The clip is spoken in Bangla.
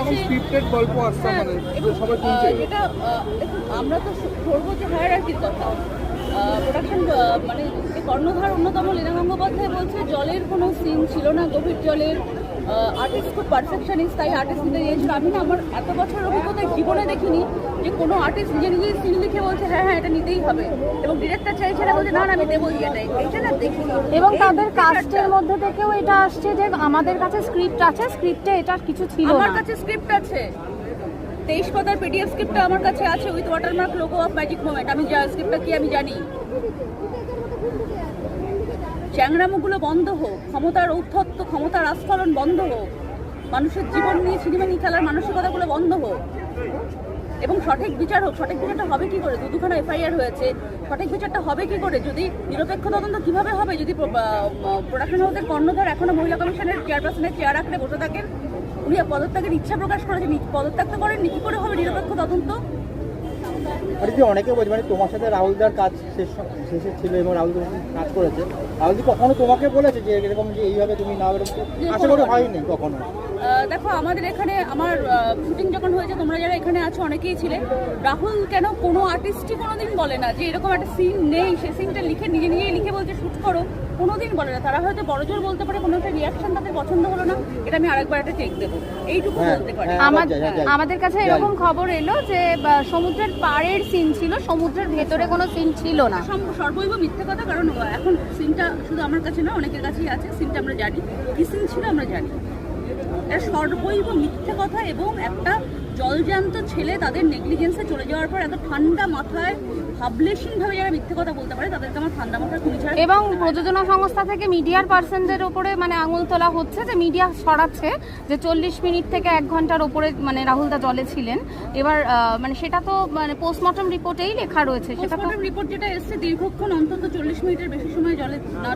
এরকম স্ক্রিপ্টেড গল্প আসছে আমাদের সবাই শুনছে। এটা দেখুন, আমরা তো ধরবো যে হায়ারার্কির কথা। প্রোডাকশন মানে কর্ণধার অন্যতম লীনা গঙ্গোপাধ্যায় বলছে জলের কোনো সিন ছিল না, গভীর জলের। আর্টিস্ট খুব পারফেকশনিস্ট, তাই আর্টিস্ট নিতে গিয়েছিল। আমি না আমার এত বছর অভিজ্ঞতায় জীবনে দেখিনি যে কোনো আর্টিস্ট নিজে নিজেই সিন লিখে বলছে হ্যাঁ হ্যাঁ এটা নিতেই হবে, এবং ডিরেক্টর চাইছে না, বলছে না না আমি দেবোই এটাই। এইটা না দেখিনি। এবং তাদের কাস্টের মধ্যে থেকেও এটা আসছে যে আমাদের কাছে স্ক্রিপ্ট আছে, স্ক্রিপ্টে এটা কিছু ছিল আমার না। কাছে স্ক্রিপ্ট আছে, 23 পাতার পিডিএফ স্ক্রিপ্টটা আমার কাছে আছে with watermark logo of magic moment. আমি স্ক্রিপ্টটা কি আমি জানি। চ্যাংরামুগুলো বন্ধ হোক, ক্ষমতার ঔদ্ধত্য, ক্ষমতার আস্ফলন বন্ধ হোক, মানুষের জীবন নিয়ে সিনেমা নিয়ে খেলার মানসিকতাগুলো বন্ধ হোক, এবং সঠিক বিচার হোক। সঠিক বিচারটা হবে কি করে? দুখানা এফআইআর হয়েছে, সঠিক বিচারটা হবে কি করে? যদি নিরপেক্ষ তদন্ত কিভাবে হবে? যদি প্রোডাকশন হাউসের কর্ণধার এখনো মহিলা কমিশনের চেয়ারপারসনের চেয়ার আঁকড়ে বসে থাকেন, উনি পদত্যাগের ইচ্ছা প্রকাশ করেছেন, পদত্যাগ তো করেননি, কি করে হবে নিরপেক্ষ তদন্ত? আর যে অনেকে বলছে মানে তোমার সাথে রাহুলদার কাজ শেষে ছিল এবং রাহুল কাজ করেছে, রাহুলদি কখনো তোমাকে বলেছে যে এরকম যে এইভাবে তুমি না বেরোতে? আশা করি হয়নি কখনো। দেখো, আমাদের এখানে আমার শুটিং যখন হয়েছে, তোমরা যারা এখানে আছো অনেকেই ছিলে, রাহুল কেন কোনো আর্টিস্টই কোনোদিন বলে না যে এরকম একটা সিন নেই, সে সিনটা লিখে নিজে নিজেই লিখে বলছে শুট করো, কোনোদিন বলে না। তারা হয়তো বড়জোর বলতে পারে কোনো একটা রিয়াকশন তাদের পছন্দ হলো না, এটা আমি আরেকবার একটা চেক দেবো, এইটুকু বলতে পারি। আমাদের কাছে এরকম খবর এলো যে সমুদ্রের পাড়ের সিন ছিল, সমুদ্রের ভেতরে কোনো সিন ছিল না। সর্বৈব মিথ্যে কথা, কারণ এখন সিনটা শুধু আমার কাছে না, অনেকের কাছেই আছে। সিনটা আমরা জানি কি সিন ছিল, আমরা জানি। এটা সর্বৈব মিথ্যে কথা, এবং একটা জলজ্যান্ত ছেলে তাদের নেগলিজেন্সে চলে যাওয়ার পর এত ঠান্ডা মাথায় ভাবলেশীনভাবে যারা মিথ্যে কথা বলতে পারে, তাদেরকে আমার ঠান্ডা মাথায় খুবই ছাড়া। এবং প্রযোজনা সংস্থা থেকে মিডিয়ার পার্সনদের ওপরে মানে আঙুল তোলা হচ্ছে যে মিডিয়া ছড়াচ্ছে যে 40 মিনিট থেকে 1 ঘন্টার ওপরে মানে রাহুলদা জলে ছিলেন। এবার মানে সেটা তো মানে পোস্টমর্টম রিপোর্টেই লেখা রয়েছে, সেটা তো রিপোর্ট যেটা এসছে দীর্ঘক্ষণ অন্তত 40 মিনিটের বেশি সময় জলে না